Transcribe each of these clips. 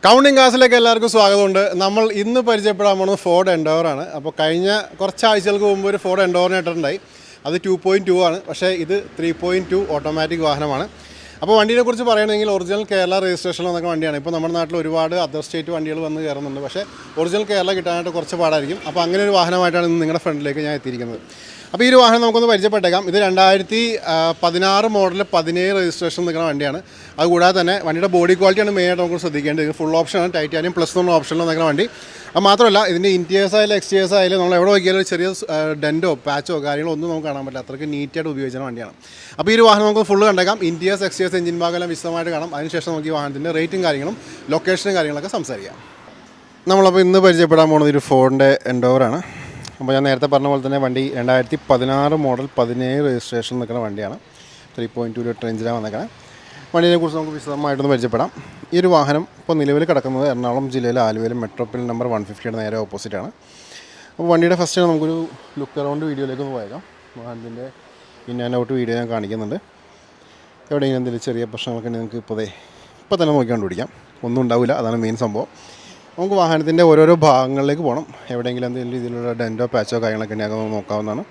Counting ക്ലാസ്സിലേക്ക് എല്ലാവർക്കും സ്വാഗതമുണ്ട്. നമ്മൾ ഇന്ന് പരിചയപ്പെടാൻ പോകുന്നത് ഫോർഡ് എൻഡോവർ ആണ്. അപ്പോൾ കഴിഞ്ഞ കുറച്ച് ആഴ്ചകൾക്ക് മുമ്പ് ഒരു ഫോർഡ് എൻഡോവറിന് ഇട്ടിട്ടുണ്ടായി. അത് 2.2 ആണ്, പക്ഷേ ഇത് 3.2 ഓട്ടോമാറ്റിക് വാഹനമാണ്. അപ്പോൾ വണ്ടിയെക്കുറിച്ച് പറയുകയാണെങ്കിൽ ഒറിജിനൽ കേരള രജിസ്ട്രേഷൻ വന്ന വണ്ടിയാണ്. ഇപ്പോൾ നമ്മുടെ നാട്ടിൽ ഒരുപാട് അതർ സ്റ്റേറ്റ് വണ്ടികൾ വന്ന് കയറുന്നുണ്ട്, പക്ഷേ ഒറിജിനൽ കേരള കിട്ടാനായിട്ട് കുറച്ച് പാടായിരിക്കും. അപ്പോൾ അങ്ങനെ ഒരു വാഹനമായിട്ടാണ് ഇന്ന് നിങ്ങളുടെ ഫ്രണ്ടിലേക്ക് ഞാൻ എത്തിയിരിക്കുന്നത്. അപ്പോൾ ഈ ഒരു വാഹനം നമുക്കൊന്ന് പരിചയപ്പെട്ടേക്കാം. ഇത് 2016 മോഡൽ 17 രജിസ്ട്രേഷൻ നിൽക്കുന്ന വണ്ടിയാണ്. അതുകൂടാതെ തന്നെ വണ്ടിയുടെ ബോഡി ക്വാളിറ്റിയാണ് മെയിനായിട്ട് നമുക്ക് ശ്രദ്ധിക്കേണ്ടത്. ഇത് ഫുൾ ഓപ്ഷനാണ്, ടൈറ്റാനിയം പ്ലസ് എന്ന ഓപ്ഷനിൽ നിൽക്കുന്ന വണ്ടി. അത് മാത്രമല്ല ഇതിൻ്റെ ഇൻറ്റീരിയേഴ്സ് ആയാലും എക്സ്റ്റീരിയേഴ്സ് ആയാലും നമ്മൾ എവിടെ നോക്കിയാലും ഒരു ചെറിയ ഡെൻറ്റോ പാച്ചോ കാര്യങ്ങളോ ഒന്നും നമുക്ക് കാണാൻ പറ്റില്ല. അത്രയ്ക്ക് നീറ്റായിട്ട് ഉപയോഗിക്കുന്ന വണ്ടിയാണ്. അപ്പോൾ ഈ ഒരു വാഹനം നമുക്ക് ഫുള്ള് കണ്ടേക്കാം. ഇൻറ്റീരിയേഴ്സ് എക്സ്റ്റീരിയേഴ്സ് എഞ്ചിൻ ഭാഗമെല്ലാം വിശദമായിട്ട് കാണാം. അതിനുശേഷം നമുക്ക് ഈ വാഹനത്തിൻ്റെ റേറ്റും കാര്യങ്ങളും ലൊക്കേഷനും കാര്യങ്ങളൊക്കെ സംസാരിക്കാം. നമ്മളപ്പോൾ ഇന്ന് പരിചയപ്പെടാൻ പോകുന്നത് ഒരു ഫോർഡിൻ്റെ എൻഡോവറാണ്. അപ്പോൾ ഞാൻ നേരത്തെ പറഞ്ഞ പോലെ തന്നെ വണ്ടി 2016 മോഡൽ 17 രജിസ്ട്രേഷൻ നിൽക്കുന്ന വണ്ടിയാണ്. 3.2 ലിറ്റർ എഞ്ചിനാണ് വന്നേക്കുന്നത്. വണ്ടിയെക്കുറിച്ച് നമുക്ക് വിശദമായിട്ടൊന്ന് പരിചയപ്പെടാം. ഈ ഒരു വാഹനം ഇപ്പോൾ നിലവിൽ കിടക്കുന്നത് എറണാകുളം ജില്ലയിലെ ആലുവയിലെ മെട്രോപ്പൊളിറ്റൻ നമ്പർ 150യുടെ നേരെ ഓപ്പോസിറ്റാണ്. അപ്പോൾ വണ്ടിയുടെ ഫസ്റ്റ് നമുക്കൊരു ലുക്ക് അറൗണ്ട് വീഡിയോയിലേക്ക് ഒന്ന് പോയേക്കാം. വാഹനത്തിൻ്റെ ഇൻ ആൻഡ് ഔട്ട് വീഡിയോ ഞാൻ കാണിക്കുന്നുണ്ട്. എവിടെയെങ്കിലും എന്തെങ്കിലും ചെറിയ പ്രശ്നങ്ങളൊക്കെ നിങ്ങൾക്ക് ഇപ്പോൾ തന്നെ നോക്കിക്കൊണ്ട് പിടിക്കാം. ഒന്നും ഉണ്ടാവില്ല, അതാണ് മെയിൻ സംഭവം. നമുക്ക് വാഹനത്തിൻ്റെ ഓരോരോ ഭാഗങ്ങളിലേക്ക് പോകണം. എവിടെയെങ്കിലും എന്തെങ്കിലും രീതിയിലുള്ള ഡെൻറ്റോ പാച്ചോ കാര്യങ്ങളൊക്കെ ഉണ്ടെങ്കിൽ അതൊന്ന് നോക്കാവുന്നതാണ്.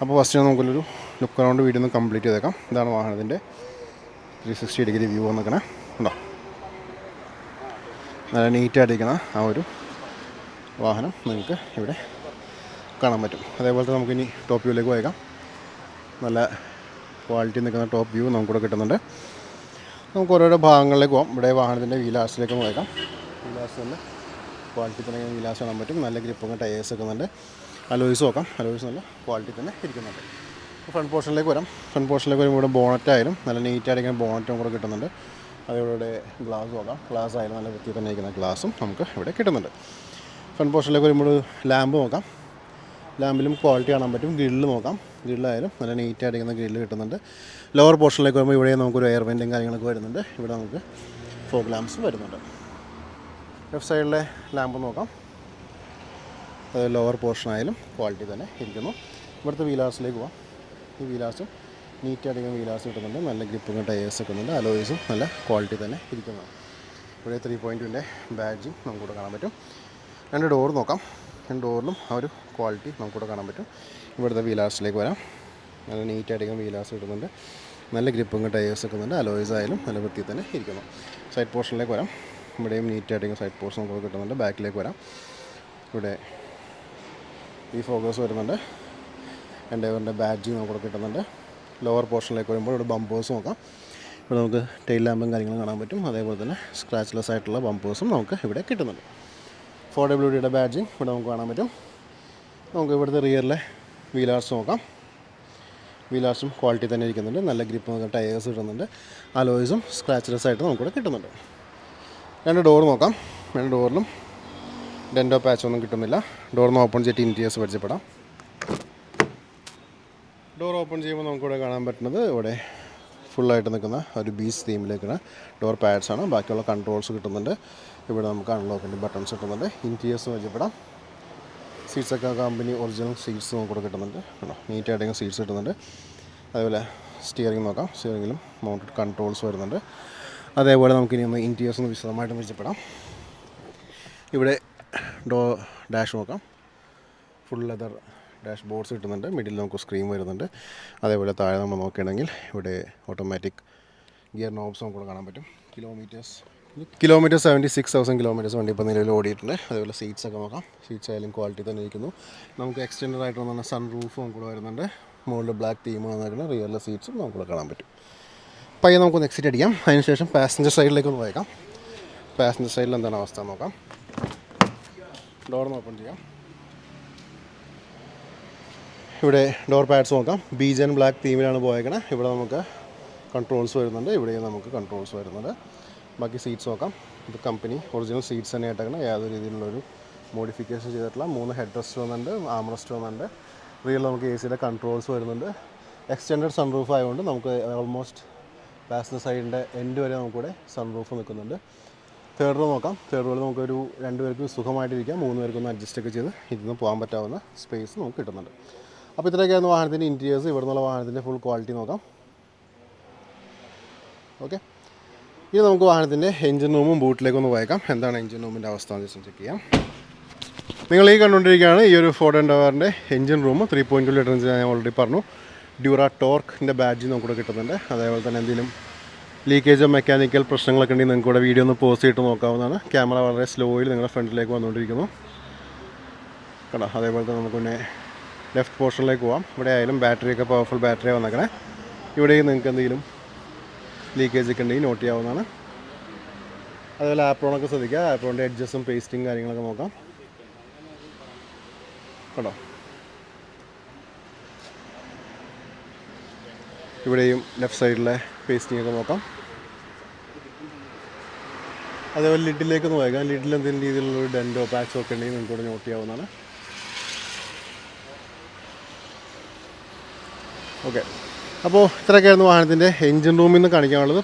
അപ്പോൾ ഫസ്റ്റ് നമുക്കൊരു ലുക്ക് അറൗണ്ട് വീഡിയോ ഒന്ന് കംപ്ലീറ്റ് ചെയ്തേക്കാം. ഇതാണ് വാഹനത്തിൻ്റെ 360 ഡിഗ്രി വ്യൂ വന്നിരിക്കണേ. ഉണ്ടോ, നല്ല നീറ്റായിട്ടിരിക്കുന്ന ആ ഒരു വാഹനം നിങ്ങൾക്ക് ഇവിടെ കാണാൻ പറ്റും. അതേപോലെ തന്നെ നമുക്കിനി ടോപ്പ് വ്യൂയിലേക്ക് പോയേക്കാം. നല്ല ക്വാളിറ്റി നിൽക്കുന്ന ടോപ്പ് വ്യൂ നമുക്കിവിടെ കിട്ടുന്നുണ്ട്. നമുക്ക് ഓരോരോ ഭാഗങ്ങളിലേക്ക് പോകാം. ഇവിടെ വാഹനത്തിൻ്റെ വീലാസിലേക്ക് പോയേക്കാം. വീലാസ് നല്ല ക്വാളിറ്റി തന്നെ വീലാസ് കാണാൻ പറ്റും. നല്ല ഗ്രിപ്പൊക്കെ ടയേഴ്സ് വെക്കുന്നുണ്ട്. അലോയ്സ് നോക്കാം. അലോയ്സ് നല്ല ക്വാളിറ്റി തന്നെ ഇരിക്കുന്നുണ്ട്. ഫ്രണ്ട് പോർഷനിലേക്ക് വരാം. ഫ്രണ്ട് പോർഷനിലേക്ക് വരുമ്പോൾ ഇവിടെ ബോണറ്റ് ആയാലും നല്ല നീറ്റായിരിക്കുന്ന ബോണറ്റും കൂടെ കിട്ടുന്നുണ്ട്. അതേപോലെ ഗ്ലാസ് നോക്കാം. ഗ്ലാസ് ആയാലും നല്ല വൃത്തി തന്നെ ഇരിക്കുന്ന ഗ്ലാസും നമുക്ക് ഇവിടെ കിട്ടുന്നുണ്ട്. ഫ്രണ്ട് പോർഷനിലേക്ക് വരുമ്പോൾ ലാമ്പ് നോക്കാം. ലാമ്പിലും ക്വാളിറ്റി കാണാൻ പറ്റും. ഗ്രില്ല് നോക്കാം. ഗ്രില്ലായാലും നല്ല നീറ്റായിരിക്കുന്ന ഗ്രില്ല് കിട്ടുന്നുണ്ട്. ലോവർ പോർഷനിലേക്ക് വരുമ്പോൾ ഇവിടെ നമുക്കൊരു എയർ വെൻറ്റും കാര്യങ്ങളൊക്കെ വരുന്നുണ്ട്. ഇവിടെ നമുക്ക് ഫോഗ് ലാമ്പ്സും വരുന്നുണ്ട്. ലെഫ്റ്റ് സൈഡിലെ ലാമ്പ് നോക്കാം. അത് ലോവർ പോർഷനായാലും ക്വാളിറ്റി തന്നെ ഇരിക്കുന്നു. ഇവിടുത്തെ വീലാസിലേക്ക് പോകാം. ഈ വീലാസും നീറ്റായിട്ടിരിക്കുന്ന വീലാസ് കിട്ടുന്നുണ്ട്. നല്ല ഗ്രിപ്പും ടയേഴ്സ് വെക്കുന്നുണ്ട്. അലോയ്സും നല്ല ക്വാളിറ്റി തന്നെ ഇരിക്കുന്നതാണ്. ഇവിടെ 3.2ൻ്റെ ബാഡ്ജിങ് നമുക്കിവിടെ കാണാൻ പറ്റും. രണ്ട് ഡോർ നോക്കാം. രണ്ട് ഡോറിലും ആ ഒരു ക്വാളിറ്റി നമുക്കിവിടെ കാണാൻ പറ്റും. ഇവിടുത്തെ വീലാസിലേക്ക് വരാം. നല്ല നീറ്റായിട്ടിരിക്കുന്ന വീലാസ് കിട്ടുന്നുണ്ട്. നല്ല ഗ്രിപ്പും ടയേഴ്സ് വെക്കുന്നുണ്ട്. അലോയ്സ് ആയാലും നല്ല വൃത്തി തന്നെ ഇരിക്കുന്നു. സൈഡ് പോർഷനിലേക്ക് വരാം. ഇവിടെയും നീറ്റായിട്ടിരിക്കുന്ന സൈഡ് പോർഷൻ നമുക്ക് കിട്ടുന്നുണ്ട്. ബാക്കിലേക്ക് വരാം. ഇവിടെ ഈ ഫോക്കസ് വരുന്നുണ്ട്. എൻഡേവറിൻ്റെ ബാഡ്ജിങ് നമുക്കിവിടെ കിട്ടുന്നുണ്ട്. ലോവർ പോർഷനിലേക്ക് വരുമ്പോൾ ഇവിടെ ബമ്പേഴ്സ് നോക്കാം. ഇവിടെ നമുക്ക് ടെയിൽ ലാമ്പും കാര്യങ്ങളും കാണാൻ പറ്റും. അതേപോലെ തന്നെ സ്ക്രാച്ച്ലെസ് ആയിട്ടുള്ള ബമ്പേഴ്സും നമുക്ക് ഇവിടെ കിട്ടുന്നുണ്ട്. 4WDയുടെ ബാഡ്ജിങ് ഇവിടെ നമുക്ക് കാണാൻ പറ്റും. നമുക്ക് ഇവിടുത്തെ റിയറിലെ വീലാർസ് നോക്കാം. വീലാർസും ക്വാളിറ്റി തന്നെ ഇരിക്കുന്നുണ്ട്. നല്ല ഗ്രിപ്പ് ടയേഴ്സ് കിട്ടുന്നുണ്ട്. അലോയ്സും സ്ക്രാച്ച്ലെസ് ആയിട്ട് നമുക്കിവിടെ കിട്ടുന്നുണ്ട്. രണ്ട് ഡോർ നോക്കാം. രണ്ട് ഡോറിലും ഡെൻറ്റോ പാച്ചൊന്നും കിട്ടുന്നില്ല. ഡോറിന് ഓപ്പൺ ചെയ്തിട്ട് ഇൻറ്റീരിയേഴ്സ് പരിചയപ്പെടാം. ഡോർ ഓപ്പൺ ചെയ്യുമ്പോൾ നമുക്കിവിടെ കാണാൻ പറ്റുന്നത് ഇവിടെ ഫുള്ളായിട്ട് നിൽക്കുന്ന ഒരു ബീച്ച് തീമിലേക്കാണ് ഡോർ പാഡ്സാണ്. ബാക്കിയുള്ള കൺട്രോൾസ് കിട്ടുന്നുണ്ട്. ഇവിടെ നമുക്ക് അൺലോക്കിൻ്റെ ബട്ടൺസ് കിട്ടുന്നുണ്ട്. ഇൻറ്റീരിയേഴ്സ് പരിചയപ്പെടാം. സീറ്റ്സൊക്കെ കമ്പനി ഒറിജിനൽ സീറ്റ്സ് നമുക്കിവിടെ കിട്ടുന്നുണ്ട്. നീറ്റായിട്ടൊക്കെ സീറ്റ്സ് കിട്ടുന്നുണ്ട്. അതേപോലെ സ്റ്റിയറിംഗ് നോക്കാം. സ്റ്റിയറിംഗിലും മൗണ്ടഡ് കൺട്രോൾസ് വരുന്നുണ്ട്. അതേപോലെ നമുക്കിനി ഒന്ന് ഇൻറ്റീരിയേഴ്സ് ഒന്ന് വിശദമായിട്ട് പരിചയപ്പെടാം. ഇവിടെ ഡാഷ് നോക്കാം. ഫുൾ ലെതർ ഡാഷ് ബോർഡ്സ് കിട്ടുന്നുണ്ട്. മിഡിൽ നമുക്ക് സ്ക്രീൻ വരുന്നുണ്ട്. അതേപോലെ താഴെ നമ്മൾ നോക്കുകയാണെങ്കിൽ ഇവിടെ ഓട്ടോമാറ്റിക് ഗിയർ നോബ്സ് നമുക്ക് കാണാൻ പറ്റും. കിലോമീറ്റർ 76,000 കിലോമീറ്റേഴ്സ് വണ്ടി ഇപ്പോൾ നിലവിൽ ഓടിയിട്ടുണ്ട്. അതേപോലെ സീറ്റ്സൊക്കെ നോക്കാം. സീറ്റ്സ് ആയാലും ക്വാളിറ്റി തന്നെ ഇരിക്കുന്നു. നമുക്ക് എക്സ്റ്റെൻഡഡ് ആയിട്ട് വന്ന സൺ റൂഫ് നമുക്കിവിടെ വരുന്നുണ്ട്. മുകളിൽ ബ്ലാക്ക് തീം വന്നിരിക്കുന്ന റിയറിലെ സീറ്റ്സും നമുക്കിവിടെ കാണാൻ പറ്റും. പയ്യെ നമുക്കൊന്ന് എക്സിറ്റ് അടിക്കാം. അതിനുശേഷം പാസഞ്ചർ സൈഡിലേക്ക് ഒന്ന് പോയേക്കാം. പാസഞ്ചർ സൈഡിൽ എന്താണ് അവസ്ഥ നോക്കാം. ഡോർ ഓപ്പൺ ചെയ്യാം. ഇവിടെ ഡോർ പാഡ്സ് നോക്കാം. ബീജ് ആൻഡ് ബ്ലാക്ക് തീമിലാണ് പോയേക്കണേ. ഇവിടെ നമുക്ക് കൺട്രോൾസ് വരുന്നുണ്ട്. ഇവിടെയും നമുക്ക് കൺട്രോൾസ് വരുന്നുണ്ട്. ബാക്കി സീറ്റ്സ് നോക്കാം. ഇത് കമ്പനി ഒറിജിനൽ സീറ്റ്സ് തന്നെ ആയിട്ടേക്കണം. യാതൊരു രീതിയിലുള്ളൊരു മോഡിഫിക്കേഷൻ ചെയ്തിട്ടില്ല. 3 ഹെഡ് റെസ്റ്റ് വന്നിട്ടുണ്ട്. ആംറെസ്റ്റ് വന്നിട്ടുണ്ട്. റിയൽ നമുക്ക് എ സിയുടെ കൺട്രോൾസ് വരുന്നുണ്ട്. എക്സ്റ്റെൻഡഡ് സൺറൂഫ് ആയതുകൊണ്ട് നമുക്ക് ഓൾമോസ്റ്റ് പാസഞ്ചർ സൈഡിൻ്റെ എൻഡ് വരെ നമുക്കിവിടെ സൺറൂഫ് നിൽക്കുന്നുണ്ട്. തേർഡ് റോ നോക്കാം. തേർഡ് റോയിൽ നമുക്കൊരു 2 പേർക്ക് സുഖമായിട്ടിരിക്കാം. 3 പേർക്കൊന്ന് അഡ്ജസ്റ്റ് ഒക്കെ ചെയ്ത് ഇരുന്ന് പോകാൻ പറ്റാവുന്ന സ്പേസ് നമുക്ക് കിട്ടുന്നുണ്ട്. അപ്പോൾ ഇത്രയൊക്കെയായിരുന്നു വാഹനത്തിൻ്റെ ഇൻറ്റീരിയേഴ്സ്. ഇവിടെ നിന്നുള്ള വാഹനത്തിൻ്റെ ഫുൾ ക്വാളിറ്റി നോക്കാം. ഓക്കെ, ഇനി നമുക്ക് വാഹനത്തിൻ്റെ എഞ്ചിൻ റൂമും ബൂട്ടിലേക്കൊന്ന് പോയേക്കാം. എന്താണ് എഞ്ചിൻ റൂമിൻ്റെ അവസ്ഥ എന്ന് ചെക്ക് ചെയ്യാം. നിങ്ങൾ ഈ കണ്ടുകൊണ്ടിരിക്കുകയാണ് ഈ ഒരു ഫോർഡ് എൻഡവറിൻ്റെ എഞ്ചിൻ റൂം. 3.2 ലിറ്റർ എഞ്ചിൻ ഞാൻ ഓൾറെഡി പറഞ്ഞു. ഡ്യൂറ ടോർക്കിൻ്റെ ബാഡ്ജ് നമുക്കിവിടെ കിട്ടുന്നുണ്ട്. അതേപോലെ തന്നെ എന്തെങ്കിലും ലീക്കേജോ മെക്കാനിക്കൽ പ്രശ്നങ്ങളൊക്കെ ഉണ്ടെങ്കിൽ നിങ്ങൾക്ക് ഇവിടെ വീഡിയോ ഒന്ന് പോസ്റ്റ് ചെയ്തിട്ട് നോക്കാവുന്നതാണ്. ക്യാമറ വളരെ സ്ലോയിൽ നിങ്ങളുടെ ഫ്രണ്ടിലേക്ക് വന്നുകൊണ്ടിരിക്കുന്നു കേട്ടോ. അതേപോലെ തന്നെ നമുക്ക് പിന്നെ ലെഫ്റ്റ് പോർഷനിലേക്ക് പോകാം. ഇവിടെ ആയാലും ബാറ്ററിയൊക്കെ പവർഫുൾ ബാറ്ററി വന്നേക്കണേ. ഇവിടെയും നിങ്ങൾക്ക് എന്തെങ്കിലും ലീക്കേജ് ഒക്കെ ഉണ്ടെങ്കിൽ നോട്ട് ചെയ്യാവുന്നതാണ്. അതുപോലെ ആപ്രോണൊക്കെ ശ്രദ്ധിക്കുക. ആപ്രോണിൻ്റെ എഡ്ജസും പേസ്റ്റിങ് കാര്യങ്ങളൊക്കെ നോക്കാം കേട്ടോ. ഇവിടെയും ലെഫ്റ്റ് സൈഡിലെ പേസ്റ്റിംഗ് ഒക്കെ നോക്കാം. അതേപോലെ ലിഡിലേക്ക് ഒന്ന് പോയേക്കാം. ലിഡിൽ എന്തെങ്കിലും രീതിയിലുള്ളൊരു ഡെൻറ്റോ പാച്ചോ ഒക്കെ ഉണ്ടെങ്കിൽ നിങ്ങൾക്ക് ഇവിടെ നോട്ട് ചെയ്യാവുന്നതാണ്. ഓക്കെ, അപ്പോൾ ഇത്രയൊക്കെയായിരുന്നു വാഹനത്തിൻ്റെ എഞ്ചിൻ റൂമിൽ നിന്ന് കാണിക്കാനുള്ളത്.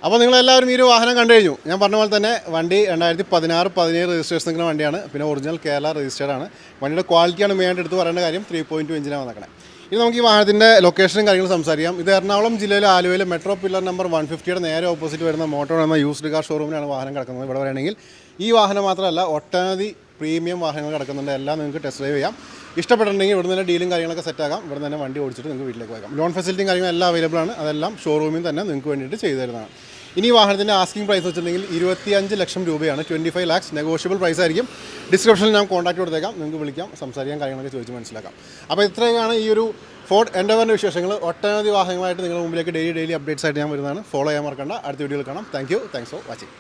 അപ്പോൾ നിങ്ങളെല്ലാവരും ഈ ഒരു വാഹനം കണ്ടു കഴിഞ്ഞു. ഞാൻ പറഞ്ഞ പോലെ തന്നെ വണ്ടി 2016-17 രജിസ്ട്രേഷൻ നിൽക്കുന്ന വണ്ടിയാണ്. പിന്നെ ഒറിജിനൽ കേരള രജിസ്റ്റേർഡ് ആണ്. വണ്ടിയുടെ ക്വാളിറ്റിയാണ് മെയിനായിട്ട് എടുത്ത് പറയേണ്ട കാര്യം. 3.2 എഞ്ചിനാണ് വന്നേക്കണേ. ഇനി നമുക്ക് ഈ വാഹനത്തിൻ്റെ ലൊക്കേഷനും കാര്യങ്ങളും സംസാരിക്കാം. ഇത് എറണാകുളം ജില്ലയിലെ ആലുവയിലെ മെട്രോ പില്ലർ നമ്പർ 150യുടെ നേരെ ഓപ്പോസിറ്റ് വരുന്ന മോട്ടോർ എന്ന യൂസ്ഡ് കാർ ഷോറൂമിലാണ് വാഹനം കിടക്കുന്നത്. ഇവിടെ പറയുകയാണെങ്കിൽ ഈ വാഹനം മാത്രമല്ല ഒട്ടനവധി പ്രീമിയം വാഹനങ്ങൾ കിടക്കുന്നുണ്ട്. എല്ലാം നിങ്ങൾക്ക് ടെസ്റ്റ് ഡ്രൈവ് ചെയ്യാം. ഇഷ്ടപ്പെട്ടിട്ടുണ്ടെങ്കിൽ ഇവിടെ തന്നെ ഡീലും കാര്യങ്ങളൊക്കെ സെറ്റാക്കാം. ഇവിടെ തന്നെ വണ്ടി ഓടിച്ചിട്ട് നിങ്ങൾക്ക് വീട്ടിലേക്ക് പോകാം. ലോൺ ഫെസിലിറ്റിയും കാര്യങ്ങളും എല്ലാം അവൈലബിൾ ആണ്. അതെല്ലാം ഷോറൂമിൽ തന്നെ നിങ്ങൾക്ക് വേണ്ടിയിട്ട് ചെയ്തു തരുന്നതാണ്. ഇനി വാഹനത്തിൻ്റെ ആസ്കിംഗ് പ്രൈസ് വെച്ചിട്ടുണ്ടെങ്കിൽ 25 ലക്ഷം രൂപയാണ്. 25 lakhs നെഗോഷ്യബിൾ പ്രൈസ് ആയിരിക്കും. ഡിസ്ക്രിപ്ഷനിൽ ഞാൻ കോൺടാക്ട് കൊടുത്തേക്കാം. നിങ്ങൾക്ക് വിളിക്കാം, സംസാരിക്കാൻ കാര്യങ്ങളൊക്കെ ചോദിച്ച് മനസ്സിലാക്കാം. അപ്പോൾ ഇത്രയാണ് ഈ ഒരു ഫോർഡ് എൻഡവറിൻ്റെ വിശേഷങ്ങൾ. ഒട്ടനവധി വാഹനങ്ങളായിട്ട് നിങ്ങളുടെ മുമ്പിലേക്ക് ഡെയിലി അപ്ഡേറ്റ്സ് ആയിട്ട് ഞാൻ വരുന്നതാണ്. ഫോളോ ചെയ്യാൻ മറക്കണ്ട. അടുത്ത വീഡിയോയിൽ കാണാം. Thanks for watching.